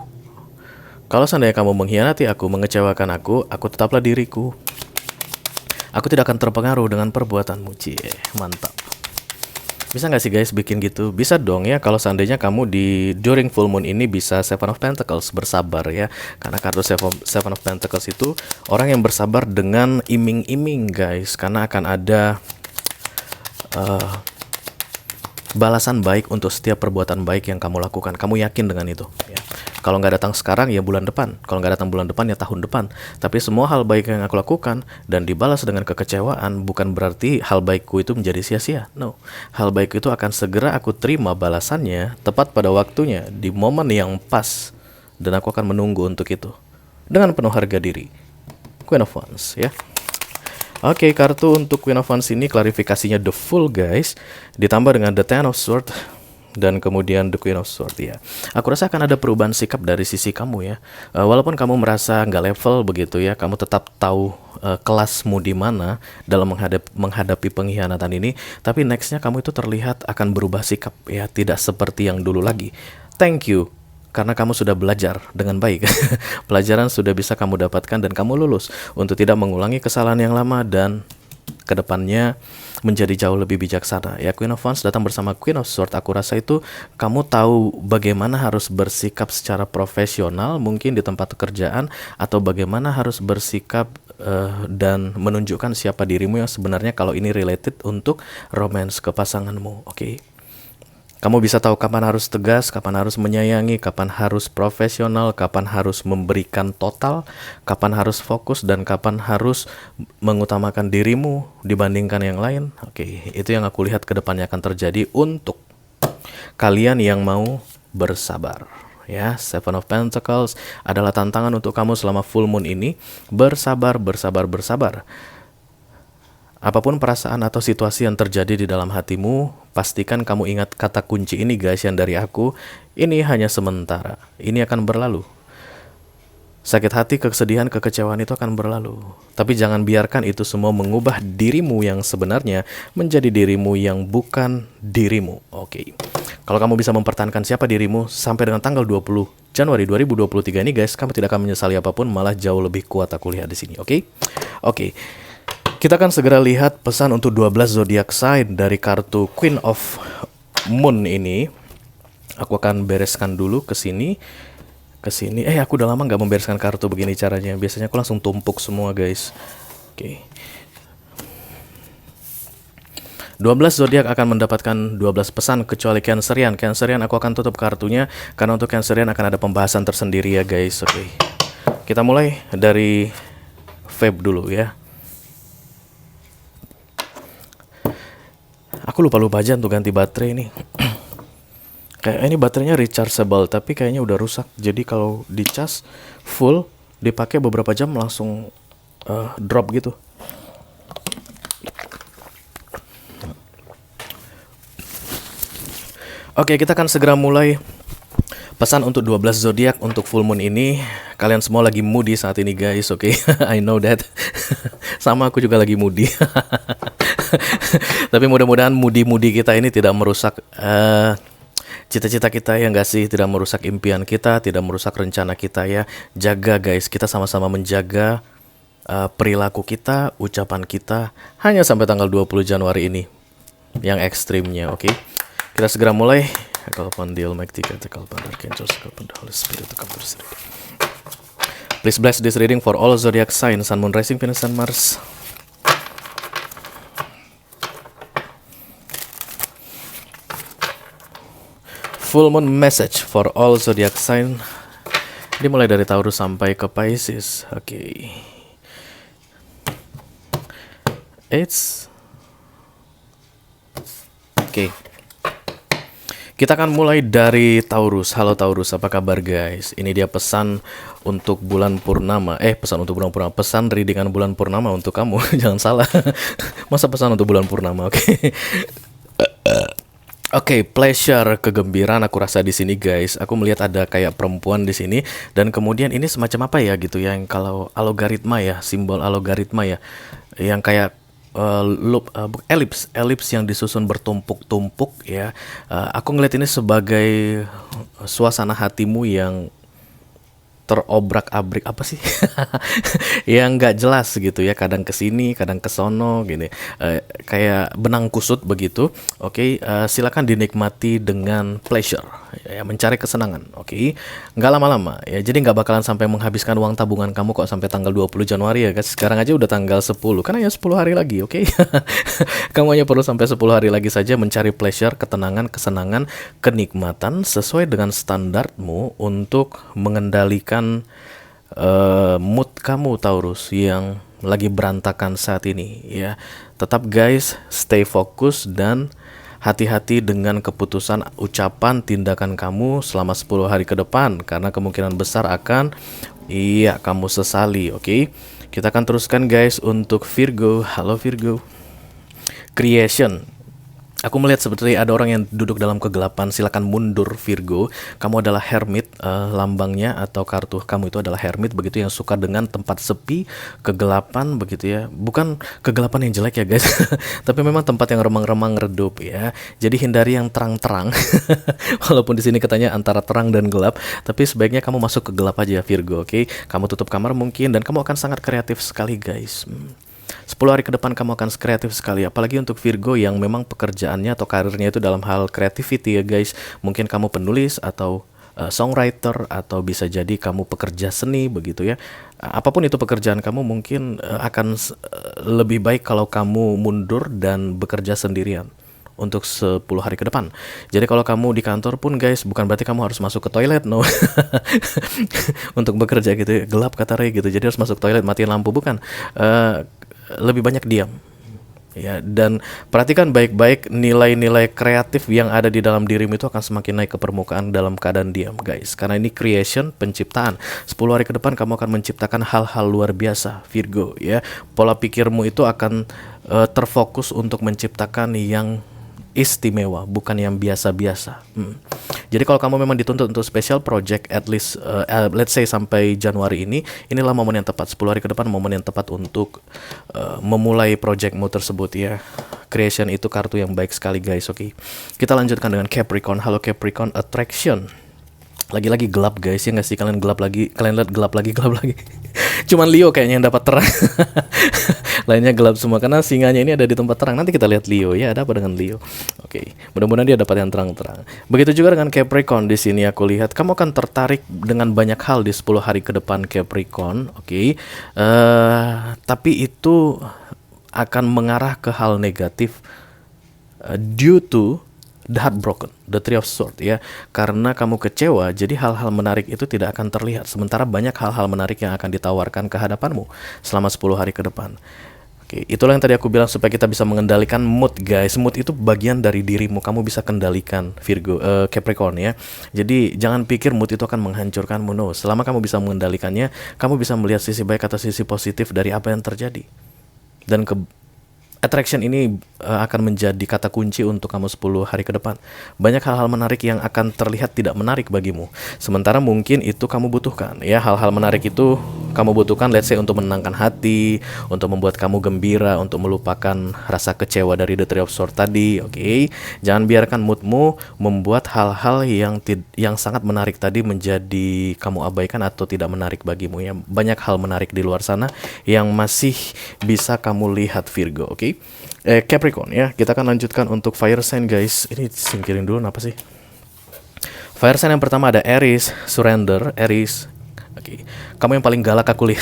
Kalau seandainya kamu mengkhianati aku, mengecewakan aku tetaplah diriku. Aku tidak akan terpengaruh dengan perbuatanmu. Cie, mantap. Bisa nggak sih guys bikin gitu? Bisa dong ya, kalau seandainya kamu di during full moon ini bisa Seven of Pentacles, bersabar ya. Karena kartu Seven of Pentacles itu orang yang bersabar dengan iming-iming guys. Karena akan ada balasan baik untuk setiap perbuatan baik yang kamu lakukan. Kamu yakin dengan itu ya. Kalau nggak datang sekarang ya bulan depan. Kalau nggak datang bulan depan ya tahun depan. Tapi semua hal baik yang aku lakukan dan dibalas dengan kekecewaan bukan berarti hal baikku itu menjadi sia-sia. No, hal baik itu akan segera aku terima balasannya tepat pada waktunya di momen yang pas, dan aku akan menunggu untuk itu dengan penuh harga diri. Queen of Wands ya. Oke, kartu untuk Queen of Wands ini klarifikasinya the full guys, ditambah dengan the Ten of Swords dan kemudian the Queen of Swords ya. Aku rasa akan ada perubahan sikap dari sisi kamu ya. Walaupun kamu merasa nggak level begitu ya, kamu tetap tahu kelasmu di mana dalam menghadapi pengkhianatan ini. Tapi nextnya kamu itu terlihat akan berubah sikap ya, tidak seperti yang dulu lagi. Thank you, karena kamu sudah belajar dengan baik. Pelajaran sudah bisa kamu dapatkan dan kamu lulus untuk tidak mengulangi kesalahan yang lama dan kedepannya menjadi jauh lebih bijaksana ya. Queen of Wands datang bersama Queen of Swords. Aku rasa itu kamu tahu bagaimana harus bersikap secara profesional mungkin di tempat pekerjaan, atau bagaimana harus bersikap dan menunjukkan siapa dirimu yang sebenarnya kalau ini related untuk romance ke pasanganmu, oke? Kamu bisa tahu kapan harus tegas, kapan harus menyayangi, kapan harus profesional, kapan harus memberikan total, kapan harus fokus, dan kapan harus mengutamakan dirimu dibandingkan yang lain. Oke, itu yang aku lihat ke depannya akan terjadi untuk kalian yang mau bersabar. ya. Seven of Pentacles adalah tantangan untuk kamu selama full moon ini. Bersabar, bersabar, bersabar. Apapun perasaan atau situasi yang terjadi di dalam hatimu, pastikan kamu ingat kata kunci ini guys yang dari aku. Ini hanya sementara, ini akan berlalu. Sakit hati, kesedihan, kekecewaan itu akan berlalu. Tapi jangan biarkan itu semua mengubah dirimu yang sebenarnya menjadi dirimu yang bukan dirimu. Oke. Kalau kamu bisa mempertahankan siapa dirimu sampai dengan tanggal 20 Januari 2023 ini guys, kamu tidak akan menyesali apapun, malah jauh lebih kuat aku lihat di sini. Oke. Kita akan segera lihat pesan untuk 12 zodiak sign dari kartu Queen of Moon ini. Aku akan bereskan dulu ke sini. Aku udah lama nggak membereskan kartu begini caranya. Biasanya aku langsung tumpuk semua guys. Oke. 12 zodiak akan mendapatkan 12 pesan kecuali Cancerian. Cancerian aku akan tutup kartunya karena untuk Cancerian akan ada pembahasan tersendiri ya guys. Oke. Kita mulai dari Feb dulu ya. Aku lupa aja untuk ganti baterai ini. Kayak ini baterainya rechargeable tapi kayaknya udah rusak. Jadi kalau dicas full dipakai beberapa jam langsung drop gitu. Oke, kita akan segera mulai. Pesan untuk 12 zodiak untuk full moon ini. Kalian semua lagi moody saat ini guys, oke? I know that. Sama aku juga lagi moody. Tapi mudah-mudahan moody kita ini tidak merusak cita-cita kita ya nggak sih, tidak merusak impian kita, tidak merusak rencana kita ya. Jaga guys, kita sama-sama menjaga perilaku kita, ucapan kita hanya sampai tanggal 20 Januari ini yang ekstrimnya, oke? Kita segera mulai. Call upon the Almighty God, call upon Archangels, call upon the Holy Spirit to come to this reading. Please bless this reading for all zodiac signs, Sun, Moon, Rising, Venus, and Mars. Full moon message for all zodiac sign. Dimulai dari Taurus sampai ke Pisces. Oke. Kita akan mulai dari Taurus. Halo Taurus, apa kabar guys? Ini dia pesan untuk bulan purnama. Pesan untuk bulan purnama. Pesan readingan bulan purnama untuk kamu. Jangan salah. Masa pesan untuk bulan purnama? Oke, pleasure, kegembiraan aku rasa di sini guys. Aku melihat ada kayak perempuan di sini dan kemudian ini semacam apa ya gitu ya, yang kalau algoritma ya, simbol algoritma ya, yang kayak loop, elips yang disusun bertumpuk-tumpuk ya. Aku ngeliat ini sebagai suasana hatimu yang terobrak-abrik apa sih? Yang nggak jelas gitu ya, kadang kesini kadang kesono gini, kayak benang kusut begitu. Oke, silakan dinikmati dengan pleasure ya, mencari kesenangan. Oke, nggak lama-lama ya, jadi nggak bakalan sampai menghabiskan uang tabungan kamu kok sampai tanggal 20 Januari ya guys. Sekarang aja udah tanggal 10, kan hanya 10 hari lagi. Oke. Kamu hanya perlu sampai 10 hari lagi saja mencari pleasure, ketenangan, kesenangan, kenikmatan sesuai dengan standarmu untuk mengendalikan mood kamu Taurus yang lagi berantakan saat ini ya. Tetap guys, stay fokus dan hati-hati dengan keputusan, ucapan, tindakan kamu selama 10 hari ke depan karena kemungkinan besar akan kamu sesali. Oke. Kita akan teruskan guys untuk Virgo. Halo Virgo. Creation. Aku melihat seperti ada orang yang duduk dalam kegelapan. Silakan mundur Virgo. Kamu adalah hermit, lambangnya atau kartu kamu itu adalah hermit begitu, yang suka dengan tempat sepi, kegelapan begitu ya. Bukan kegelapan yang jelek ya guys. Tapi memang tempat yang remang-remang redup ya. Jadi hindari yang terang-terang. Walaupun di sini katanya antara terang dan gelap, tapi sebaiknya kamu masuk ke gelap aja Virgo, oke? Kamu tutup kamar mungkin dan kamu akan sangat kreatif sekali guys. 10 hari ke depan kamu akan kreatif sekali. Apalagi untuk Virgo yang memang pekerjaannya atau karirnya itu dalam hal creativity ya guys. Mungkin kamu penulis atau songwriter, atau bisa jadi kamu pekerja seni begitu ya. Apapun itu pekerjaan kamu, mungkin akan lebih baik kalau kamu mundur dan bekerja sendirian untuk 10 hari ke depan. Jadi kalau kamu di kantor pun guys, bukan berarti kamu harus masuk ke toilet, no. Untuk bekerja gitu, gelap kata Ray gitu. Jadi harus masuk toilet, matiin lampu, bukan. Lebih banyak diam. ya. Dan perhatikan baik-baik, nilai-nilai kreatif yang ada di dalam dirimu itu akan semakin naik ke permukaan dalam keadaan diam guys, karena ini creation, penciptaan. 10 hari ke depan kamu akan menciptakan hal-hal luar biasa Virgo ya. Pola pikirmu itu akan terfokus untuk menciptakan yang istimewa, bukan yang biasa-biasa. Jadi kalau kamu memang dituntut untuk special project at least let's say sampai Januari ini, inilah momen yang tepat. 10 hari ke depan momen yang tepat untuk memulai projectmu tersebut ya. Creation itu kartu yang baik sekali guys. Oke. Kita lanjutkan dengan Capricorn. Halo Capricorn, attraction. Lagi-lagi gelap guys, ya nggak sih? Kalian gelap lagi, kalian lihat gelap lagi. Cuman Leo kayaknya yang dapat terang. Lainnya gelap semua karena singanya ini ada di tempat terang. Nanti kita lihat Leo ya, ada apa dengan Leo? Oke, mudah-mudahan dia dapat yang terang-terang. Begitu juga dengan Capricorn. Di sini aku lihat kamu akan tertarik dengan banyak hal di 10 hari ke depan Capricorn. Oke. Tapi itu akan mengarah ke hal negatif due to the heartbroken, the Three of Swords ya. Karena kamu kecewa, jadi hal-hal menarik itu tidak akan terlihat. Sementara banyak hal-hal menarik yang akan ditawarkan ke hadapanmu selama 10 hari ke depan. Oke, itulah yang tadi aku bilang supaya kita bisa mengendalikan mood guys. Mood itu bagian dari dirimu, kamu bisa kendalikan Virgo, Capricorn ya. Jadi jangan pikir mood itu akan menghancurkanmu, no. Selama kamu bisa mengendalikannya, kamu bisa melihat sisi baik atau sisi positif dari apa yang terjadi. Dan attraction ini akan menjadi kata kunci untuk kamu 10 hari ke depan. Banyak hal-hal menarik yang akan terlihat tidak menarik bagimu. Sementara mungkin itu kamu butuhkan. Ya, hal-hal menarik itu kamu butuhkan, let's say untuk menenangkan hati, untuk membuat kamu gembira, untuk melupakan rasa kecewa dari The Three of Swords tadi. Oke. Jangan biarkan moodmu membuat hal-hal yang sangat menarik tadi menjadi kamu abaikan atau tidak menarik bagimu ya. Banyak hal menarik di luar sana yang masih bisa kamu lihat Virgo. Oke. Capricorn ya, kita akan lanjutkan untuk fire sign guys. Ini singkirin dulu apa sih? Fire sign yang pertama ada Aries, surrender, Aries. Oke. Kamu yang paling galak aku lihat.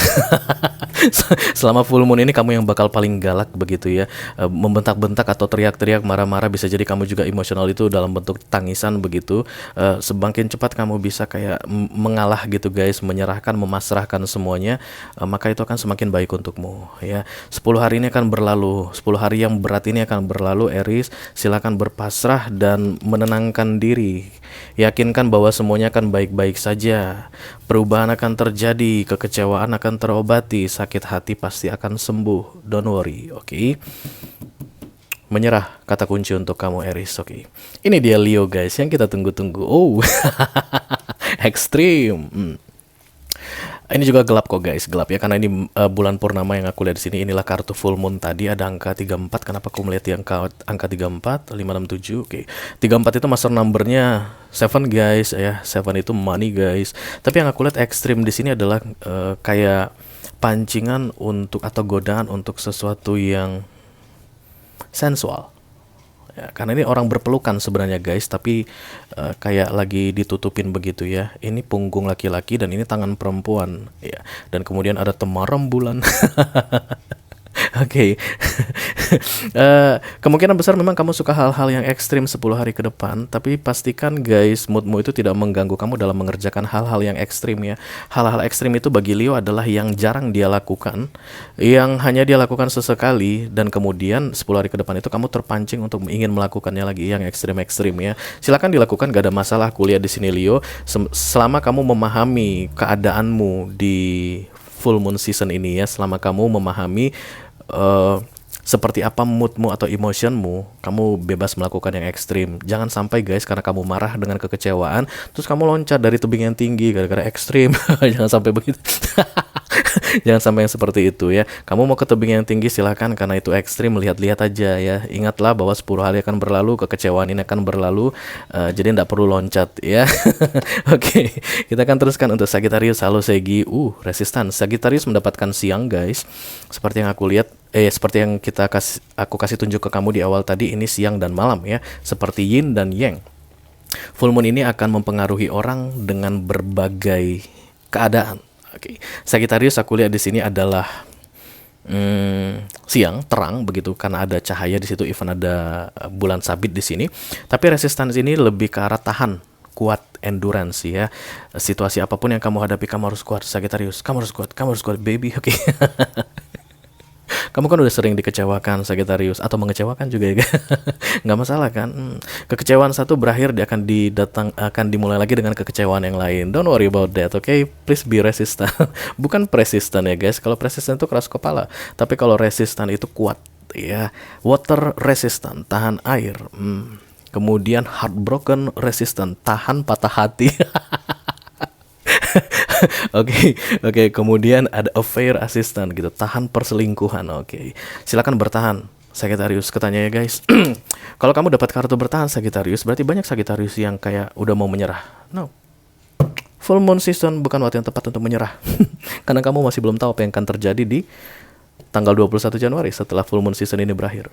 Selama full moon ini kamu yang bakal paling galak begitu ya. Membentak-bentak atau teriak-teriak, marah-marah, bisa jadi kamu juga emosional itu dalam bentuk tangisan begitu. Semakin cepat kamu bisa kayak mengalah gitu guys, menyerahkan, memasrahkan semuanya, maka itu akan semakin baik untukmu ya. 10 hari ini akan berlalu, 10 hari yang berat ini akan berlalu Aries. Silakan berpasrah dan menenangkan diri. Yakinkan bahwa semuanya akan baik-baik saja. Perubahan akan terjadi, kekecewaan akan terobati, sakit hati pasti akan sembuh. Don't worry, oke? Menyerah kata kunci untuk kamu Aries, oke? Ini dia Leo guys yang kita tunggu-tunggu. Oh, ekstrim. Ini juga gelap kok guys, gelap ya karena ini bulan purnama yang aku lihat di sini. Inilah kartu full moon tadi, ada angka 34. Kenapa aku melihat angka 34, 567. Oke. 34 itu master numbernya 7 guys ya. 7 itu money guys. Tapi yang aku lihat ekstrim di sini adalah kayak pancingan untuk atau godaan untuk sesuatu yang sensual. Ya, karena ini orang berpelukan sebenarnya guys, tapi kayak lagi ditutupin begitu ya. Ini punggung laki-laki dan ini tangan perempuan ya. Dan kemudian ada temaram bulan. Oke. Kemungkinan besar memang kamu suka hal-hal yang ekstrim 10 hari ke depan, tapi pastikan guys moodmu itu tidak mengganggu kamu dalam mengerjakan hal-hal yang ekstrim ya. Hal-hal ekstrim itu bagi Leo adalah yang jarang dia lakukan, yang hanya dia lakukan sesekali, dan kemudian 10 hari ke depan itu kamu terpancing untuk ingin melakukannya lagi yang ekstrim-ekstrim ya. Silakan dilakukan, gak ada masalah. Kuliah di sini Leo, selama kamu memahami keadaanmu di full moon season ini ya, selama kamu memahami seperti apa moodmu atau emotionmu, kamu bebas melakukan yang ekstrim. Jangan sampai guys, karena kamu marah dengan kekecewaan, terus kamu loncat dari tebing yang tinggi gara-gara ekstrim. Jangan sampai begitu. Jangan sampai yang seperti itu ya. Kamu mau ke tebing yang tinggi silahkan, karena itu ekstrim, lihat-lihat aja ya. Ingatlah bahwa 10 hari akan berlalu, kekecewaan ini akan berlalu, jadi tidak perlu loncat ya. Oke, kita akan teruskan untuk Sagittarius. Halo Segi, resistan. Sagittarius mendapatkan siang guys. Seperti yang aku lihat, seperti yang aku kasih tunjuk ke kamu di awal tadi, ini siang dan malam ya, seperti yin dan yang. Full moon ini akan mempengaruhi orang dengan berbagai keadaan. Oke. Sagittarius aku lihat di sini adalah siang terang begitu karena ada cahaya di situ, even ada bulan sabit di sini. Tapi resistance ini lebih ke arah tahan, kuat, endurance ya. Situasi apapun yang kamu hadapi kamu harus kuat Sagittarius. Kamu harus kuat baby. Oke. Kamu kan udah sering dikecewakan Sagittarius, atau mengecewakan juga ya. Nggak masalah kan. Kekecewaan satu berakhir, dia akan dimulai lagi dengan kekecewaan yang lain. Don't worry about that, okay? Please be resistant. Bukan persistent ya guys. Kalau persistent itu keras kepala, tapi kalau resistant itu kuat ya. Water resistant, tahan air. Kemudian heartbroken resistant, tahan patah hati. Oke. Kemudian ada affair assistant gitu, tahan perselingkuhan. Oke. Silakan bertahan Sagittarius, katanya ya guys. Kalau kamu dapat kartu bertahan Sagittarius, berarti banyak Sagittarius yang kayak udah mau menyerah. No. Full moon season bukan waktu yang tepat untuk menyerah. Karena kamu masih belum tahu apa yang akan terjadi di tanggal 21 Januari setelah full moon season ini berakhir.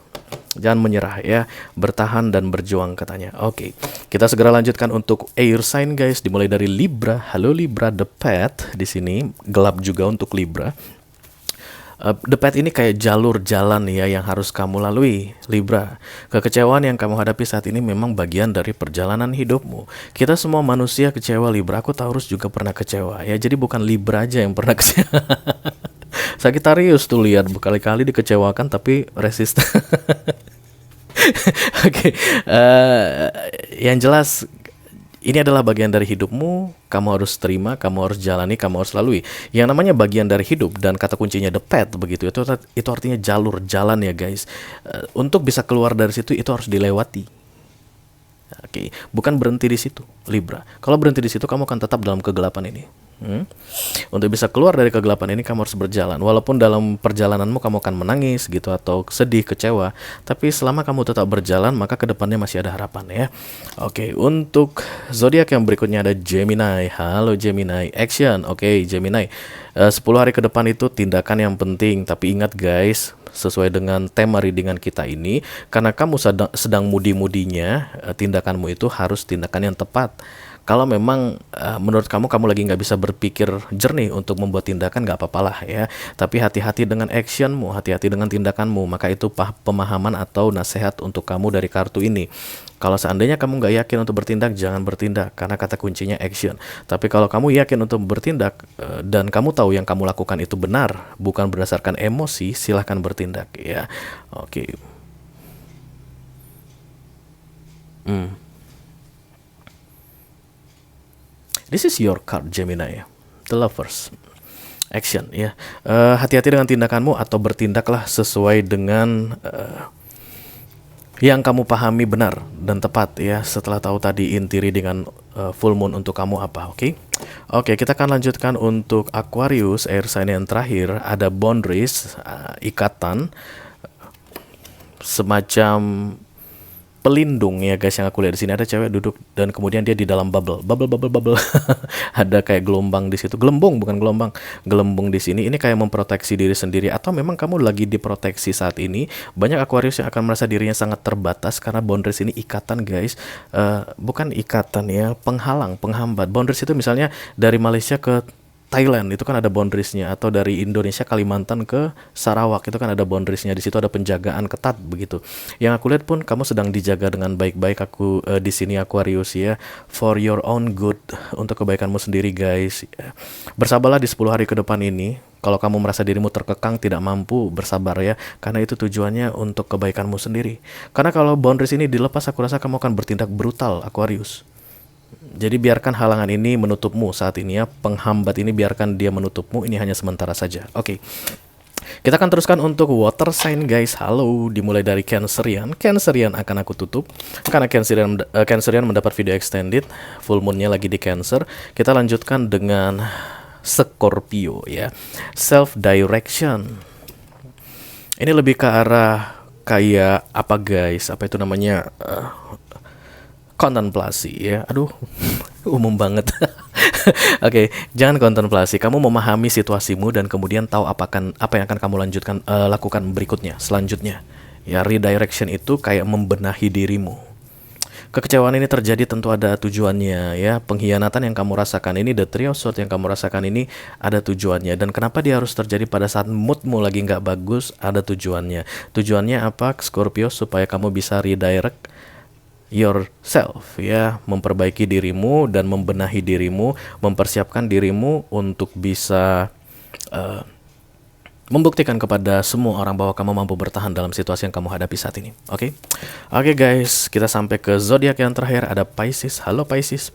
Jangan menyerah ya, bertahan dan berjuang katanya. Oke, kita segera lanjutkan untuk air sign guys, dimulai dari Libra. Halo Libra, the path di sini gelap juga untuk Libra. The path ini kayak jalur jalan ya yang harus kamu lalui Libra. Kekecewaan yang kamu hadapi saat ini memang bagian dari perjalanan hidupmu. Kita semua manusia kecewa Libra. Aku Taurus juga pernah kecewa ya. Jadi bukan Libra aja yang pernah kecewa. Sagittarius tuh lihat berkali-kali dikecewakan tapi resisten. Oke, yang jelas ini adalah bagian dari hidupmu. Kamu harus terima, kamu harus jalani, kamu harus lalui. Yang namanya bagian dari hidup dan kata kuncinya the path begitu. Itu artinya jalur jalan ya guys. Untuk bisa keluar dari situ itu harus dilewati. Oke, bukan berhenti di situ Libra. Kalau berhenti di situ kamu akan tetap dalam kegelapan ini. Untuk bisa keluar dari kegelapan ini kamu harus berjalan. Walaupun dalam perjalananmu kamu akan menangis gitu atau sedih, kecewa, tapi selama kamu tetap berjalan maka kedepannya masih ada harapan ya. Oke, untuk zodiak yang berikutnya ada Gemini. Halo Gemini, action. Oke, Gemini, 10 hari ke depan itu tindakan yang penting. Tapi ingat guys, sesuai dengan tema readingan kita ini, karena kamu sedang mudi-mudinya, tindakanmu itu harus tindakan yang tepat. Kalau memang menurut kamu lagi nggak bisa berpikir jernih untuk membuat tindakan, nggak apa-apalah ya. Tapi hati-hati dengan actionmu, hati-hati dengan tindakanmu. Maka itu pemahaman atau nasihat untuk kamu dari kartu ini. Kalau seandainya kamu nggak yakin untuk bertindak, jangan bertindak karena kata kuncinya action. Tapi kalau kamu yakin untuk bertindak dan kamu tahu yang kamu lakukan itu benar, bukan berdasarkan emosi, silahkan bertindak ya. Oke. This is your card Gemini, the lovers. Action ya. Hati-hati dengan tindakanmu atau bertindaklah sesuai dengan yang kamu pahami benar dan tepat ya. Setelah tahu tadi inti readingan full moon untuk kamu apa, oke? Oke, kita akan lanjutkan untuk Aquarius, air sign yang terakhir. Ada boundaries, ikatan, semacam pelindung ya guys. Yang aku lihat di sini ada cewek duduk dan kemudian dia di dalam bubble. Ada kayak gelombang di situ, gelembung bukan gelombang, gelembung di sini. Ini kayak memproteksi diri sendiri atau memang kamu lagi diproteksi saat ini. Banyak Aquarius yang akan merasa dirinya sangat terbatas karena boundaries ini ikatan guys. Bukan ikatan ya, penghalang, penghambat. Boundaries itu misalnya dari Malaysia ke Thailand itu kan ada boundariesnya, atau dari Indonesia Kalimantan ke Sarawak itu kan ada boundariesnya. Di situ ada penjagaan ketat begitu. Yang aku lihat pun kamu sedang dijaga dengan baik-baik di sini Aquarius ya, for your own good, untuk kebaikanmu sendiri guys. Bersabarlah di 10 hari ke depan ini. Kalau kamu merasa dirimu terkekang, tidak mampu, bersabar ya, karena itu tujuannya untuk kebaikanmu sendiri. Karena kalau boundaries ini dilepas, aku rasa kamu akan bertindak brutal Aquarius. Jadi biarkan halangan ini menutupmu saat ini ya, penghambat ini biarkan dia menutupmu, ini hanya sementara saja. Oke. Kita akan teruskan untuk water sign guys. Halo, dimulai dari Cancerian. Cancerian akan aku tutup karena Cancerian mendapat video extended, full moonnya lagi di Cancer. Kita lanjutkan dengan Scorpio ya. Self direction. Ini lebih ke arah kayak apa guys? Apa itu namanya? Kontemplasi ya. Aduh, umum banget. Oke, jangan kontemplasi. Kamu memahami situasimu dan kemudian tahu apa yang akan kamu lakukan berikutnya, selanjutnya. Ya, redirection itu kayak membenahi dirimu. Kekecewaan ini terjadi tentu ada tujuannya ya. Pengkhianatan yang kamu rasakan ini, the three of swords yang kamu rasakan ini ada tujuannya. Dan kenapa dia harus terjadi pada saat moodmu lagi nggak bagus, ada tujuannya. Tujuannya apa Scorpio? Supaya kamu bisa redirect yourself ya, memperbaiki dirimu dan membenahi dirimu, mempersiapkan dirimu untuk bisa membuktikan kepada semua orang bahwa kamu mampu bertahan dalam situasi yang kamu hadapi saat ini. Oke, Oke guys, kita sampai ke zodiak yang terakhir, ada Pisces. Halo Pisces.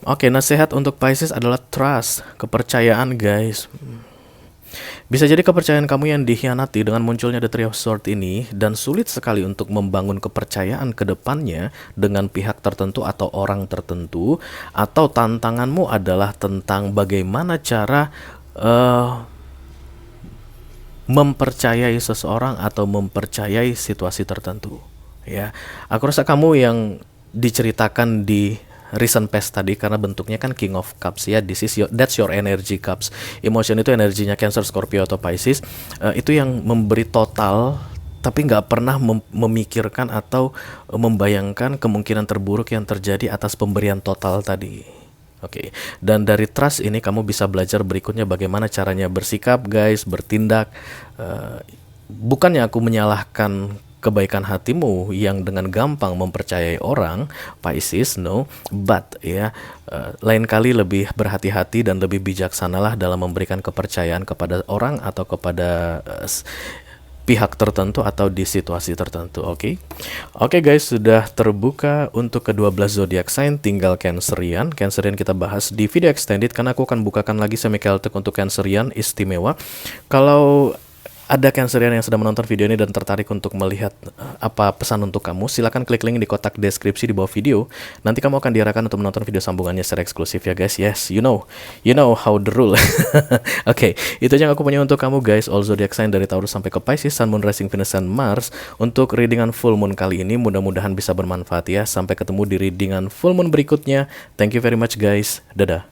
Oke, nasihat untuk Pisces adalah trust, kepercayaan guys. Bisa jadi kepercayaan kamu yang dikhianati dengan munculnya The Three of Swords ini, dan sulit sekali untuk membangun kepercayaan ke depannya dengan pihak tertentu atau orang tertentu, atau tantanganmu adalah tentang bagaimana cara mempercayai seseorang atau mempercayai situasi tertentu. Ya, aku rasa kamu yang diceritakan di recent past tadi, karena bentuknya kan King of Cups ya, that's your energy cups. Emotion itu energinya Cancer, Scorpio atau Pisces. Itu yang memberi total, tapi nggak pernah memikirkan atau membayangkan kemungkinan terburuk yang terjadi atas pemberian total tadi. Oke, dan dari trust ini kamu bisa belajar berikutnya bagaimana caranya bersikap guys, bertindak. Bukannya aku menyalahkan kebaikan hatimu yang dengan gampang mempercayai orang, Pisces, no, but ya, lain kali lebih berhati-hati dan lebih bijaksanalah dalam memberikan kepercayaan kepada orang atau kepada pihak tertentu atau di situasi tertentu. Oke guys, sudah terbuka untuk ke-12 zodiak sign, tinggal Cancerian. Cancerian kita bahas di video extended karena aku akan bukakan lagi semi Celtic untuk Cancerian istimewa. Kalau ada Cancerian yang sedang menonton video ini dan tertarik untuk melihat apa pesan untuk kamu, silakan klik link di kotak deskripsi di bawah video. Nanti kamu akan diarahkan untuk menonton video sambungannya secara eksklusif ya guys. Yes, you know how the rule. Oke, itu yang aku punya untuk kamu guys. All zodiac sign dari Taurus sampai ke Pisces, Sun, Moon, Rising, Venus, dan Mars. Untuk readingan full moon kali ini mudah-mudahan bisa bermanfaat ya. Sampai ketemu di readingan full moon berikutnya. Thank you very much guys. Dadah.